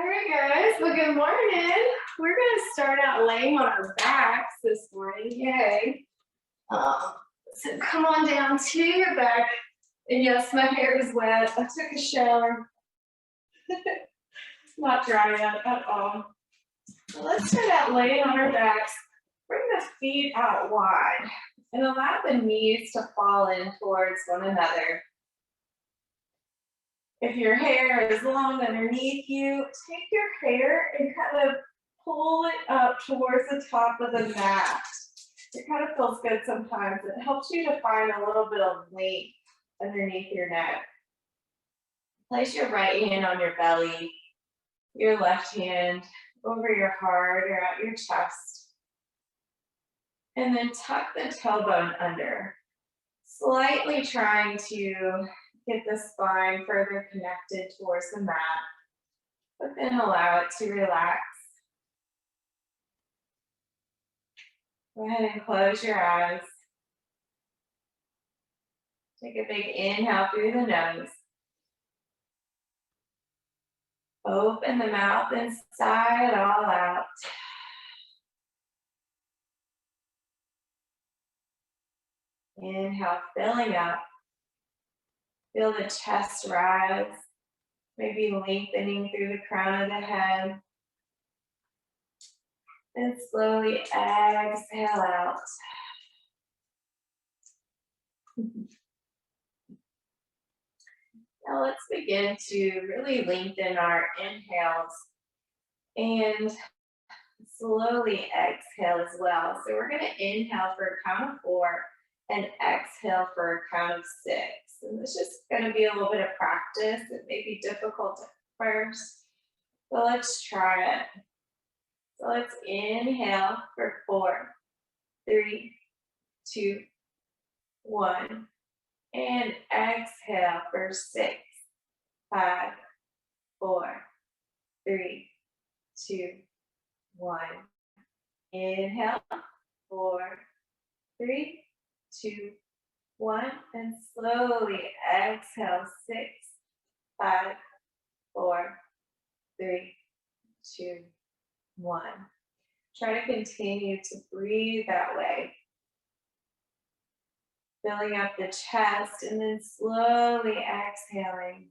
All right, guys. Well, good morning. We're going to start out laying on our backs this morning. Yay. So come on down to your back. And yes, my hair is wet. I took a shower. Not dry yet at all. So let's start out laying on our backs. Bring the feet out wide and allow the knees to fall in towards one another. If your hair is long underneath you, take your hair and kind of pull it up towards the top of the mat. It kind of feels good sometimes. It helps you to find a little bit of length underneath your neck. Place your right hand on your belly, your left hand over your heart or at your chest. And then tuck the tailbone under, slightly trying to get the spine further connected towards the mat, but then allow it to relax. Go ahead and close your eyes. Take a big inhale through the nose. Open the mouth and sigh it all out. Inhale, filling up. Feel the chest rise, maybe lengthening through the crown of the head. And slowly exhale out. Now let's begin to really lengthen our inhales and slowly exhale as well. So we're going to inhale for a count of 4 and exhale for a count of 6. And this is just going to be a little bit of practice. It may be difficult at first, but let's try it. So let's inhale for 4, 3, 2, 1. And exhale for 6, 5, 4, 3, 2, 1. Inhale, 4, 3, 2, 1. And slowly exhale, 6, 5, 4, 3, 2, 1. Try to continue to breathe that way. Filling up the chest and then slowly exhaling.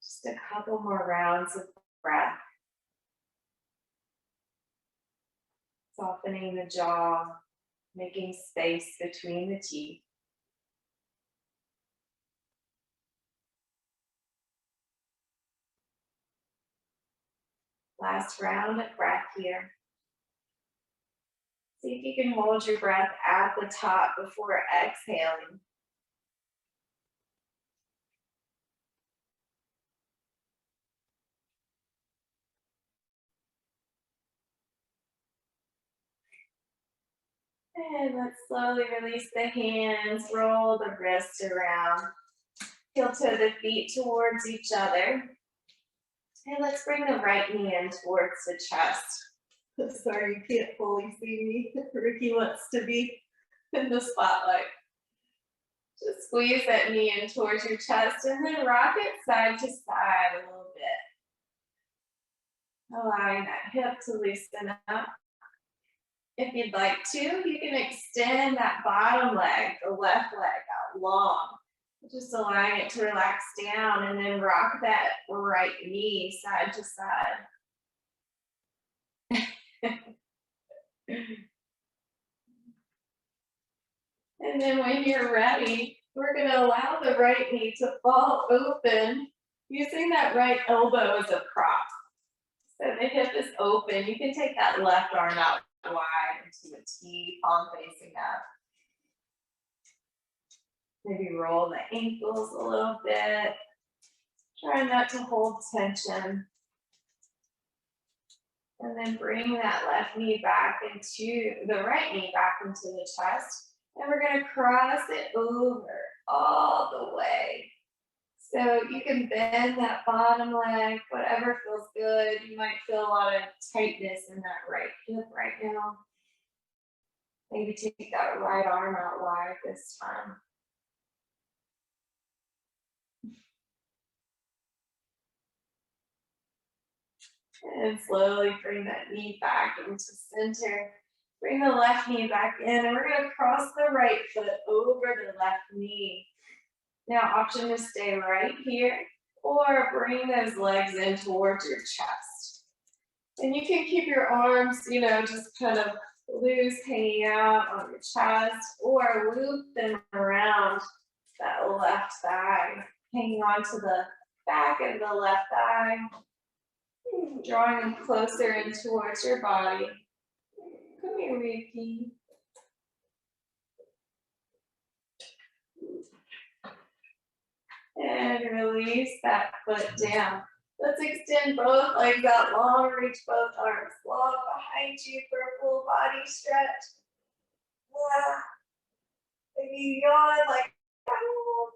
Just a couple more rounds of breath. Softening the jaw, making space between the teeth. Last round of breath here. See if you can hold your breath at the top before exhaling. And let's slowly release the hands, roll the wrists around. Heel toe the feet towards each other. And let's bring the right knee in towards the chest. Sorry, you can't fully see me. Ricky wants to be in the spotlight. Just squeeze that knee in towards your chest and then rock it side to side a little bit. Allowing that hip to loosen up. If you'd like to, you can extend that bottom leg, the left leg out long. Just allowing it to relax down and then rock that right knee side to side. And then when you're ready, we're going to allow the right knee to fall open using that right elbow as a prop. So the hip is open. You can take that left arm out wide into a T, palm facing up. Maybe roll the ankles a little bit. Try not to hold tension. And then bring that left knee back into the right knee back into the chest. And we're going to cross it over all the way. So you can bend that bottom leg, whatever feels good. You might feel a lot of tightness in that right hip right now. Maybe take that right arm out wide this time. And slowly bring that knee back into center. Bring the left knee back in, and we're gonna cross the right foot over the left knee. Now, option to stay right here, or bring those legs in towards your chest. And you can keep your arms, just kind of loose, hanging out on your chest, or loop them around that left thigh, hanging on to the back of the left thigh, drawing them closer in towards your body. Come here, Reiki. And release that foot down. Let's extend both legs out long, reach both arms long behind you for a full body stretch. Maybe yawn like, oh.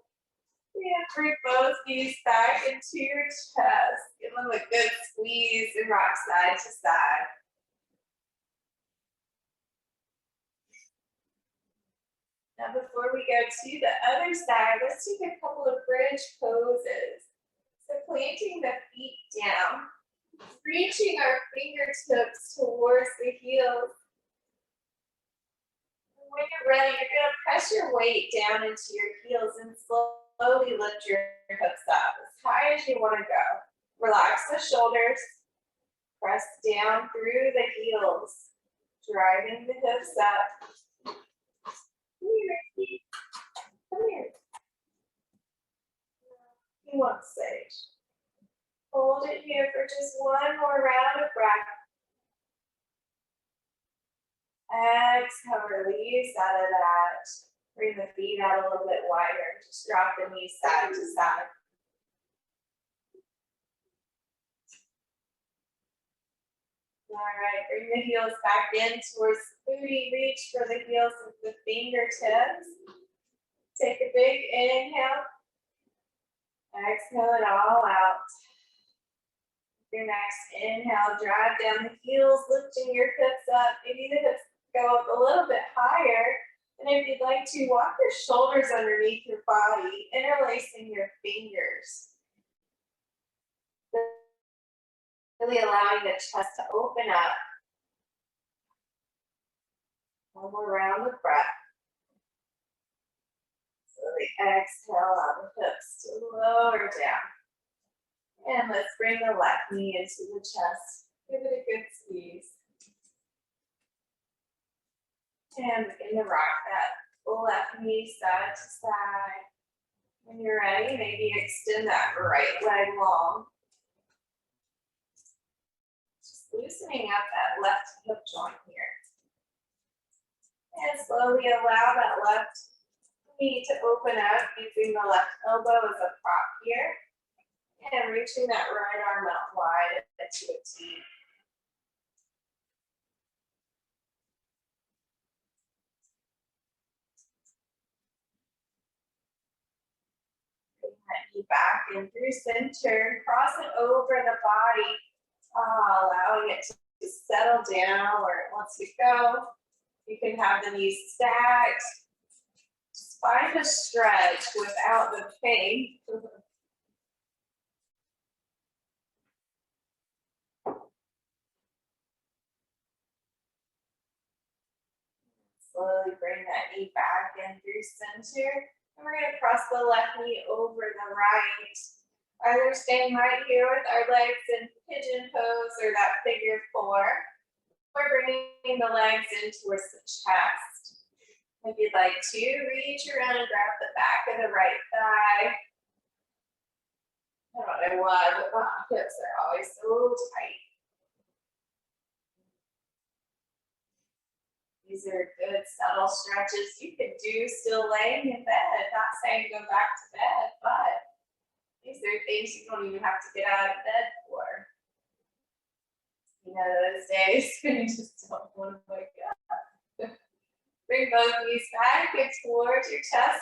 Yeah, bring both knees back into your chest. Give them a good squeeze and rock side to side. Now before we go to the other side, let's take a couple of bridge poses. So planting the feet down, reaching our fingertips towards the heels. And when you're ready, you're gonna press your weight down into your heels and slowly lift your hips up as high as you wanna go. Relax the shoulders, press down through the heels, driving the hips up. Come here, Ricky. Come here. You want sage. Hold it here for just one more round of breath. Exhale, release out of that. Bring the feet out a little bit wider. Just drop the knees side to side. All right, bring the heels back in towards the booty. Reach for the heels with the fingertips. Take a big inhale. Exhale it all out. Your next inhale, drive down the heels, lifting your hips up. Maybe the hips go up a little bit higher. And if you'd like to, walk your shoulders underneath your body, interlacing your fingers. Really allowing the chest to open up. One more round of breath. Slowly exhale out the hips to lower down. And let's bring the left knee into the chest. Give it a good squeeze. And begin to rock that left knee side to side. When you're ready, maybe extend that right leg long. Just loosening up that left hip joint here. And slowly allow that left knee to open up, using the left elbow as a prop here. And reaching that right arm out wide into a T. Bring that knee back in through center, cross it over the body, allowing it to settle down where it wants to go. You can have the knees stacked. Just find a stretch without the pain. Slowly bring that knee back in through center. And we're going to cross the left knee over the right. Either staying right here with our legs in pigeon pose or that figure four. Or bringing the legs in towards the chest. If you'd like to, reach around and grab the back of the right thigh. I don't know why, but my hips are always so tight. These are good subtle stretches you can do still laying in bed. Not saying go back to bed, but these are things you don't even have to get out of bed for. You know, those days when you just don't want to wake up. Bring both knees back and towards your chest.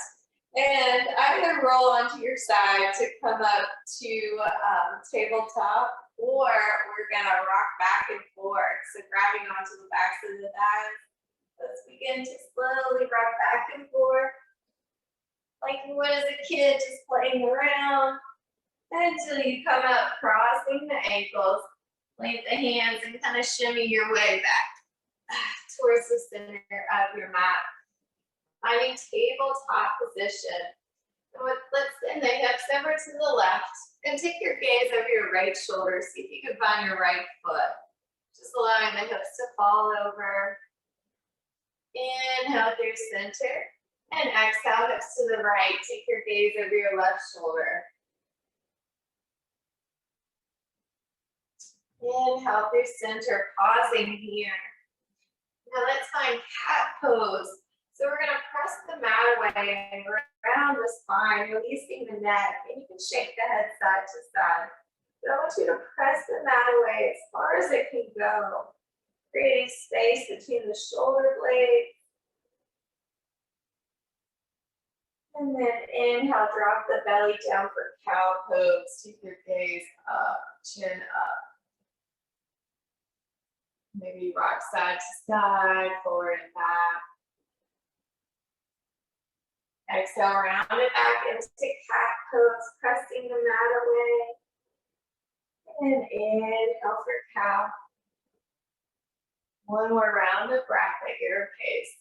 And I'm going to roll onto your side to come up to tabletop, or we're going to rock back and forth. So grabbing onto the backs of the thighs. Let's begin to slowly rock back and forth. Like you would as a kid, just playing around. Until you come up, crossing the ankles. Length the hands and kind of shimmy your way back towards the center of your mat. Finding tabletop position. Let's send the hips over to the left and take your gaze over your right shoulder. See if you can find your right foot. Just allowing the hips to fall over. Inhale through center and exhale hips to the right. Take your gaze over your left shoulder. Inhale through center, pausing here. Now let's find cat pose. So we're gonna press the mat away and around the spine, releasing the neck, and you can shake the head side to side. But I want you to press the mat away as far as it can go, creating space between the shoulder blades. And then inhale, drop the belly down for cow pose. Keep your gaze up, chin up. Maybe rock side to side, forward and back. Exhale, round it back into cat pose, pressing the mat away. And inhale for cow. One more round of breath at your pace.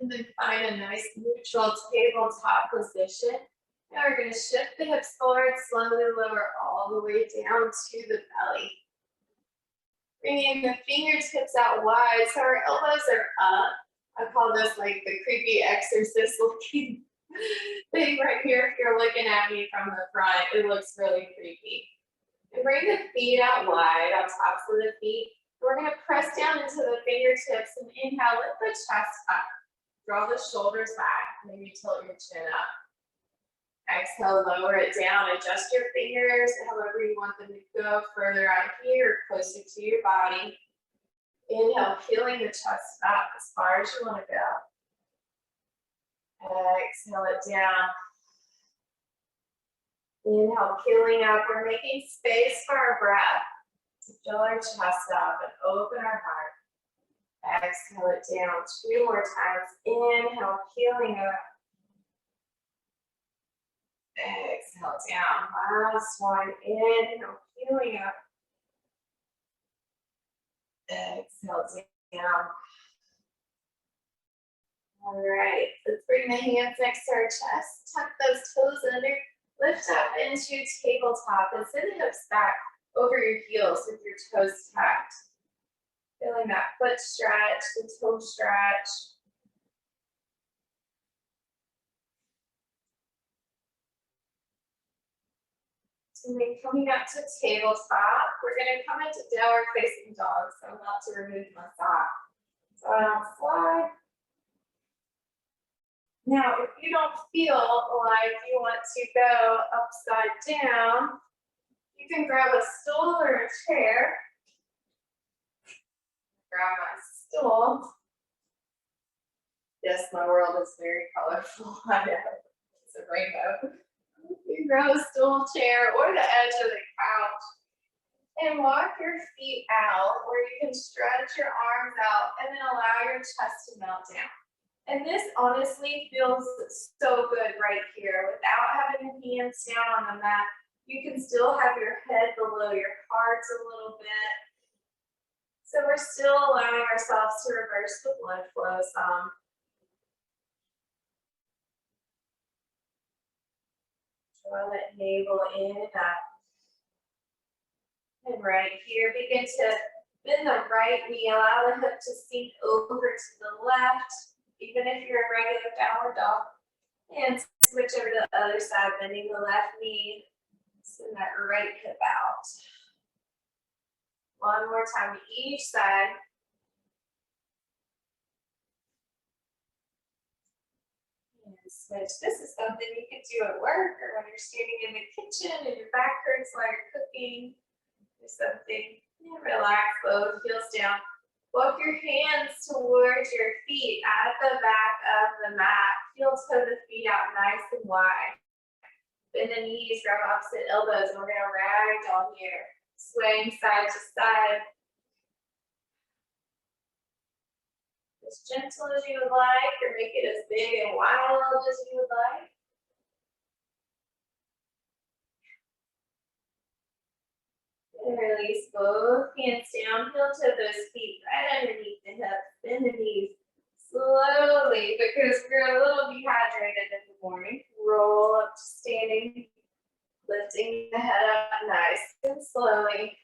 And then find a nice neutral tabletop position. Now we're going to shift the hips forward, slowly lower all the way down to the belly. Bringing the fingertips out wide so our elbows are up. I call this like the creepy exorcist looking thing right here. If you're looking at me from the front, it looks really creepy. And bring the feet out wide on tops of the feet. We're going to press down into the fingertips and inhale, lift the chest up. Draw the shoulders back, maybe tilt your chin up. Exhale, lower it down, adjust your fingers however you want them to go, further out here, closer to your body. Inhale, peeling the chest up as far as you want to go. Exhale it down. Inhale, peeling up. We're making space for our breath to fill our chest up and open our heart. Exhale it down 2 more times. Inhale, peeling up. Exhale down. Last one. Inhale, peeling up. Exhale down. All right. Let's bring the hands next to our chest. Tuck those toes under. Lift up into tabletop and send the hips back over your heels with your toes tucked. Feeling that foot stretch, the toe stretch. So then coming up to tabletop, we're going to come into downward facing dog. So I'm about to remove my sock. So I'll slide. Now, if you don't feel like you want to go upside down, you can grab a stool or a chair. Grab my stool. Yes, my world is very colorful. I know. It's a rainbow. You grab a stool, chair, or the edge of the couch and walk your feet out where you can stretch your arms out and then allow your chest to melt down. And this honestly feels so good right here. Without having your hands down on the mat, you can still have your head below your heart a little bit. So we're still allowing ourselves to reverse the blood flow some. Draw that navel in and up. And right here, begin to bend the right knee, allow the hip to sink over to the left, even if you're in regular downward dog. And switch over to the other side, bending the left knee, send that right hip out. One more time to each side. And switch. This is something you can do at work or when you're standing in the kitchen and your back hurts while you're cooking. Do something. And relax, low heels down. Walk your hands towards your feet at the back of the mat. Heel toe the feet out nice and wide. Bend the knees, grab opposite elbows, and we're going to ragdoll here. Swaying side to side. as gentle as you would like, or make it as big and wild as you would like. And release both hands down, heel to those feet right underneath the hips, bend the knees slowly because we're a little dehydrated in the morning. Roll up to standing, lifting the head up nice and slowly.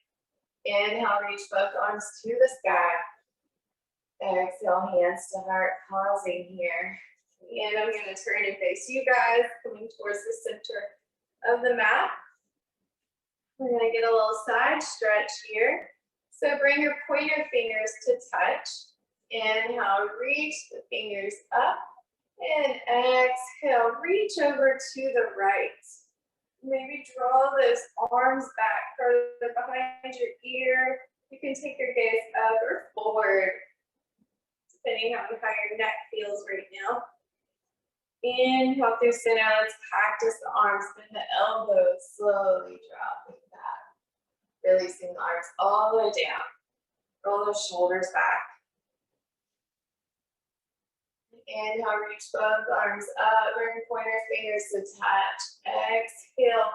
Inhale, reach both arms to the sky. Exhale, hands to heart, pausing here. And I'm going to turn and face you guys, coming towards the center of the mat. We're going to get a little side stretch here. So bring your pointer fingers to touch. Inhale, reach the fingers up. And exhale, reach over to the right. Maybe draw those arms back further behind your ear. You can take your gaze up or forward, depending on how your neck feels right now. Inhale through center. Let's practice the arms. Bend the elbows, slowly dropping back. Releasing the arms all the way down. Roll those shoulders back. Inhale, reach both arms up. Bring pointer fingers to touch. Exhale,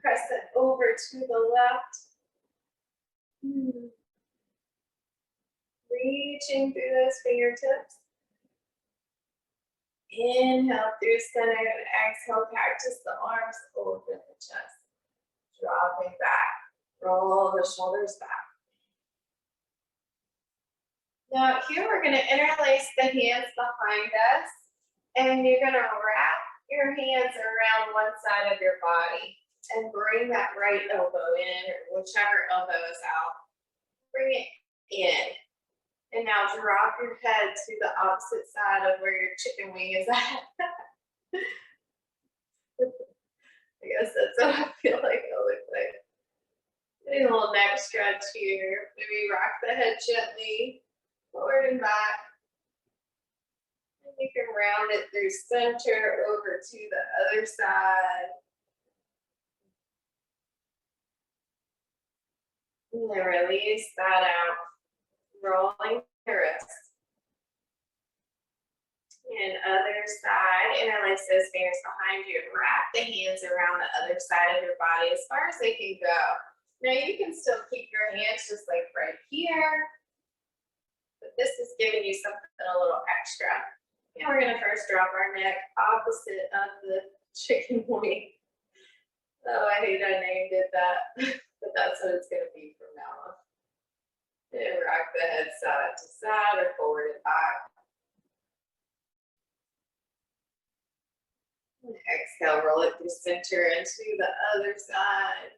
press it over to the left. Reaching through those fingertips. Inhale through center and exhale, practice the arms, open the chest. Dropping back. Roll the shoulders back. Now here we're going to interlace the hands behind us, and you're going to wrap your hands around one side of your body and bring that right elbow in, or whichever elbow is out. Bring it in. And now drop your head to the opposite side of where your chicken wing is at. I guess that's what I feel like it'll look like. Getting a little neck stretch here. Maybe rock the head gently, forward and back. And you can round it through center over to the other side. And then release that out. Rolling the wrist. And other side, interlace those fingers behind you. Wrap the hands around the other side of your body as far as they can go. Now you can still keep your hands just like right here, but this is giving you something a little extra. And we're gonna first drop our neck opposite of the chicken wing. Oh, I hate I named it that, but that's what it's gonna be from now on. And rock the head side to side or forward and back. And exhale, roll it through center and to the other side.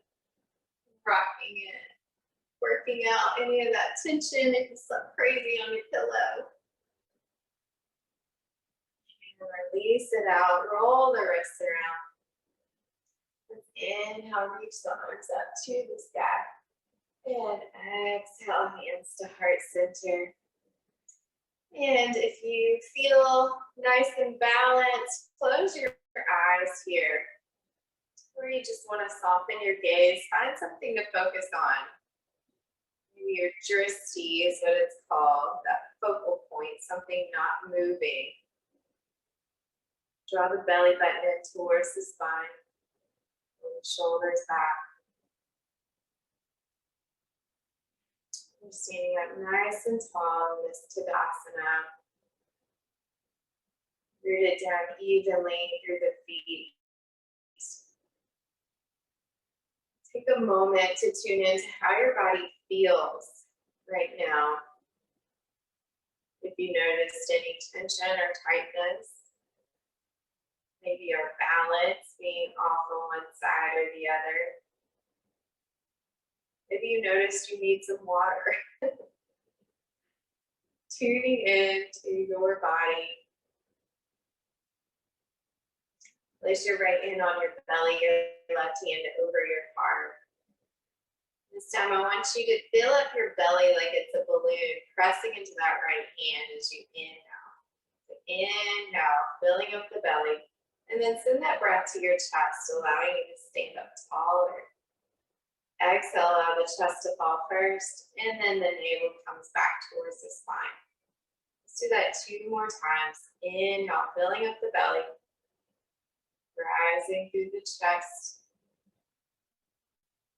Rocking it, working out any of that tension if you slept crazy on your pillow. And release it out, roll the wrists around. Inhale, reach the arms up to the sky. And exhale, hands to heart center. And if you feel nice and balanced, close your eyes here. Or you just want to soften your gaze, find something to focus on. Maybe your drishti is what it's called, that focal point, something not moving. Draw the belly button in towards the spine. Pull the shoulders back. You're standing up nice and tall in this Tadasana. Root it down evenly through the feet. Take a moment to tune into how your body feels right now. If you noticed any tension or tightness, maybe your balance being off on one side or the other. Maybe you noticed you need some water. Tuning into your body. Place your right hand on your belly, your left hand over your heart. This time I want you to fill up your belly like it's a balloon, pressing into that right hand as you inhale. So inhale, filling up the belly, and then send that breath to your chest, allowing you to stand up taller. Exhale, allow the chest to fall first, and then the navel comes back towards the spine. Let's do that 2 more times. Inhale, filling up the belly, rising through the chest.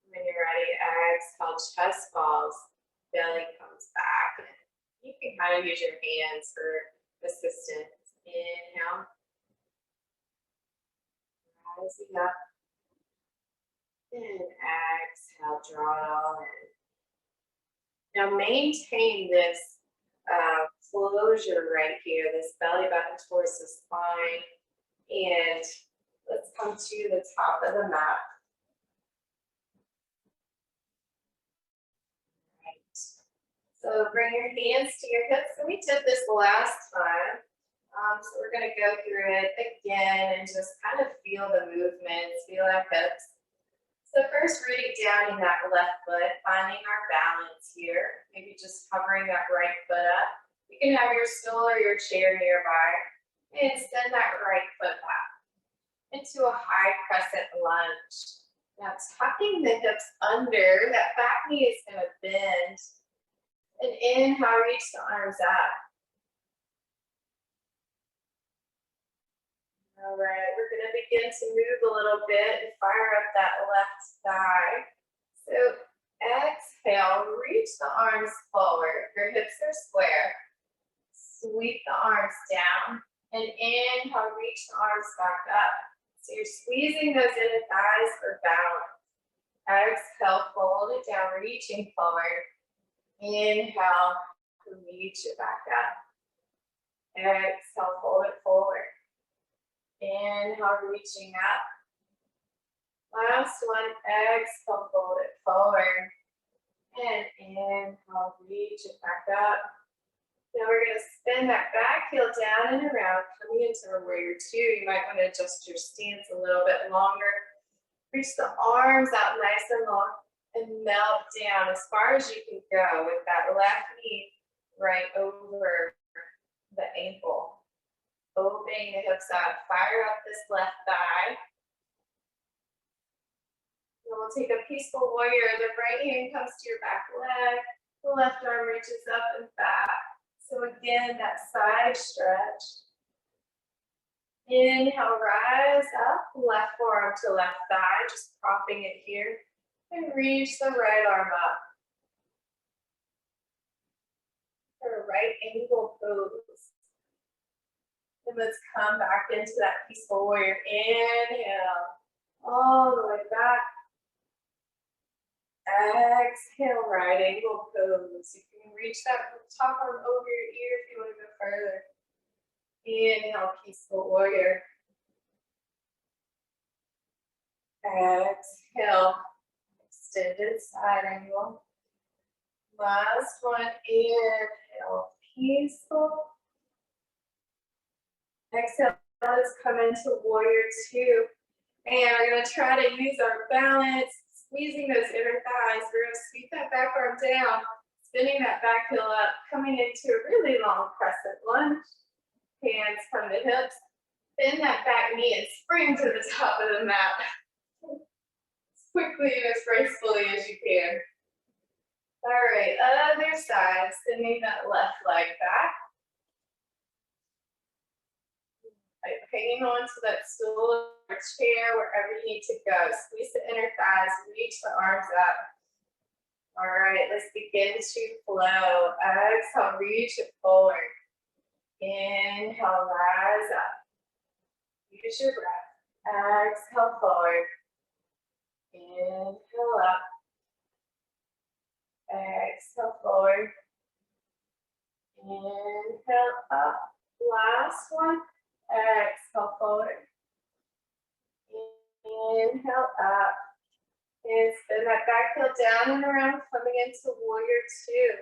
When you're ready, exhale, chest falls, belly comes back. And you can kind of use your hands for assistance. Inhale, rising up, and exhale, draw it all in. Now maintain this closure right here, this belly button towards the spine. And let's come to the top of the mat. Right. So bring your hands to your hips. And we did this last time. So we're going to go through it again and just kind of feel the movements, feel our hips. So first, rooting down in that left foot, finding our balance here. Maybe just hovering that right foot up. You can have your stool or your chair nearby. And send that right foot back into a high crescent lunge. Now tucking the hips under, that back knee is going to bend. And inhale, reach the arms up. All right, we're going to begin to move a little bit and fire up that left thigh. So exhale, reach the arms forward. Your hips are square. Sweep the arms down. And inhale, reach the arms back up. So you're squeezing those inner thighs for balance. Exhale, fold it down, reaching forward. Inhale, reach it back up. Exhale, fold it forward. Inhale, reaching up. Last one, exhale, fold it forward. And inhale, reach it back up. Now we're going to spin that back heel down and around, coming into our warrior two. You might want to adjust your stance a little bit longer. Reach the arms out nice and long and melt down as far as you can go with that left knee right over the ankle. Opening the hips out, fire up this left thigh. Then we'll take a peaceful warrior. The right hand comes to your back leg. The left arm reaches up and back. So again, that side stretch. Inhale, rise up, left forearm to left thigh, just propping it here. And reach the right arm up. For a right angle pose. And let's come back into that peaceful warrior. Inhale, all the way back. Exhale, right angle pose. You can reach that top arm over your ear if you want to go further. Inhale, peaceful warrior. Exhale, extended side angle. Last one, inhale, peaceful. Exhale, let's come into warrior two. And we're going to try to use our balance, squeezing those inner thighs. We're going to sweep that back arm down, spinning that back heel up, coming into a really long crescent lunge. Hands come to hips. Bend that back knee and spring to the top of the mat. As quickly and as gracefully as you can. All right, other side, sending that left leg back. Hanging on to that stool or chair, wherever you need to go. Squeeze the inner thighs, reach the arms up. All right, let's begin to flow. Exhale, reach it forward. Inhale, rise up. Use your breath. Exhale, forward. Inhale up. Exhale, forward. Inhale up. Last one. Exhale, forward. Inhale up. And spin that back heel down and around, coming into warrior two.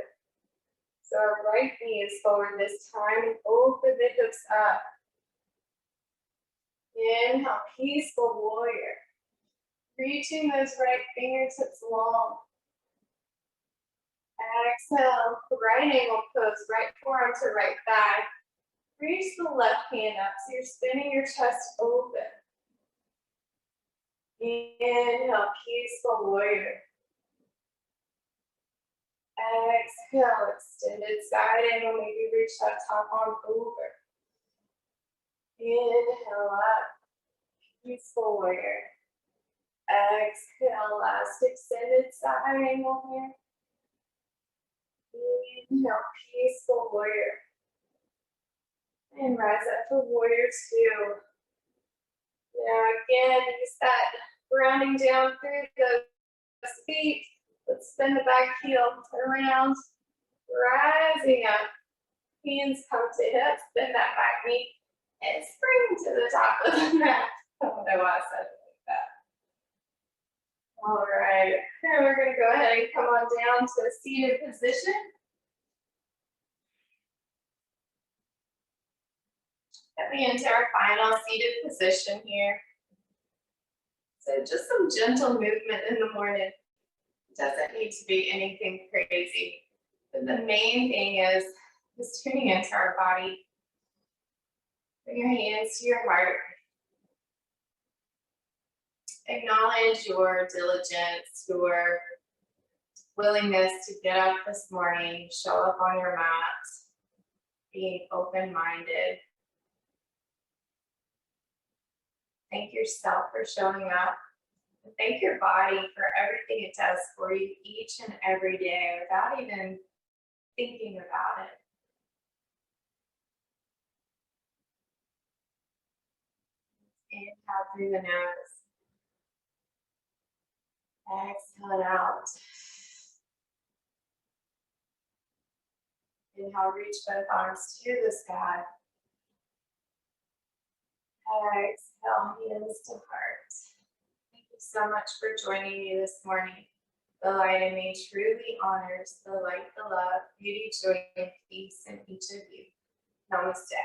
So our right knee is forward this time and open the hips up. Inhale, peaceful warrior. Reaching those right fingertips long. Exhale, right angle pose, right forearm to right thigh. Reach the left hand up so you're spinning your chest open. Inhale, peaceful warrior. Exhale, extended side angle, maybe reach that top arm over. Inhale up, peaceful warrior. Exhale, last extended side angle here. Inhale, peaceful warrior. And rise up for warrior two. Now again, use that grounding down through the feet. Let's spin the back heel around, rising up. Hands come to hips, bend that back knee, and spring to the top of the mat. I don't know why I said it like that. All right, now we're going to go ahead and come on down to a seated position. And we enter our final seated position here. So just some gentle movement in the morning. It doesn't need to be anything crazy. But the main thing is just tuning into our body. Bring your hands to your heart. Acknowledge your diligence, your willingness to get up this morning, show up on your mat, being open-minded. Thank yourself for showing up. And thank your body for everything it does for you each and every day without even thinking about it. Inhale through the nose. Exhale it out. Inhale, reach both arms to the sky. Exhale, hands to heart. Thank you so much for joining me this morning. The light in me truly honors the light, the love, beauty, joy, and peace in each of you. Namaste.